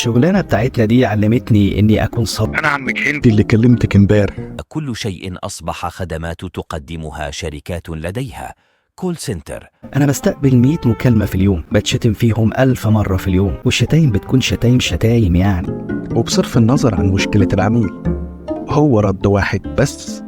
الشغلانة بتاعتنا دي علمتني إني أكون صبر. أنا عمك هندي اللي كلمتك امبارح. كل شيء أصبح خدمات تقدمها شركات لديها كول سنتر. أنا بستقبل 100 مكالمة في اليوم، بتشتم فيهم 1000 مرة في اليوم، والشتايم بتكون شتايم يعني. وبصرف النظر عن مشكلة العميل، هو رد واحد بس: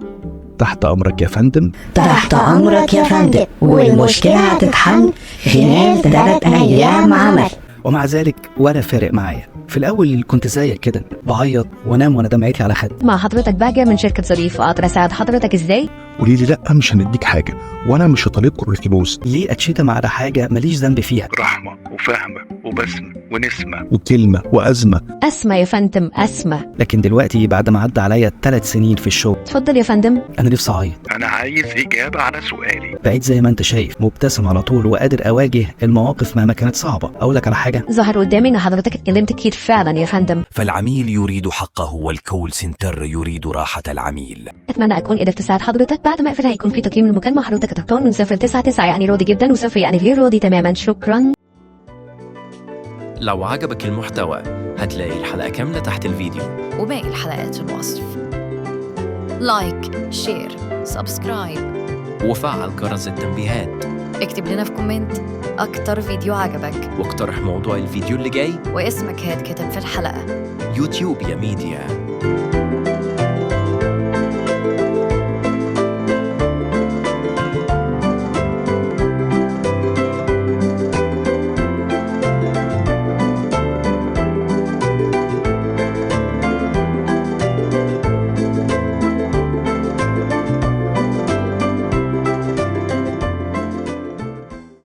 تحت أمرك يا فندم. تحت أمرك يا فندم، والمشكلة هتتحل خلال 3 أيام عمل. ومع ذلك ولا فارق معايا. في الأول كنت زيك كده، بعيط وانام وانا دمعتي على خدي. مع حضرتك باجة من شركة ظريف، أقدر أساعد حضرتك إزاي؟ قولي لي لأ مش هنديك حاجة، وأنا مش هطالبكم بالفلوس. ليه أتشتم على حاجة ماليش ذنب فيها؟ رحمة وفهمة وبسمة ونسمة وكلمة وأزمة. أسمى يا فندم، أسمى. لكن دلوقتي بعد ما عدى عليا 3 سنين في الشغل، اتفضل يا فندم. أنا نفسي أعيط. أنا عايز إجابة على سؤالي. بقيت زي ما أنت شايف، مبتسم على طول وقادر أواجه المواقف مهما كانت صعبة. أقول لك على حاجة، ظهر قدامي إن حضرتك اتكلمت كتير فعلا يا فندم. فالعميل يريد حقه والكول سنتر يريد راحة العميل. أتمنى أكون قدرت أساعد حضرتك. بعد ما أقفل هيكون في تقييم المكالمة، حضرتك هتختار من 0 ل 9 يعني راضي جدا، و0 يعني غير راضي تماما. شكرا. لو عجبك المحتوى هتلاقي الحلقة كاملة تحت الفيديو، وباقي الحلقات في الوصف. لايك، شير، سبسكرايب، وفعل جرس التنبيهات، اكتب لنا في كومنت أكتر فيديو عجبك، واقترح موضوع الفيديو اللي جاي، واسمك هيتكتب في الحلقة. يوتيوب يا ميديا.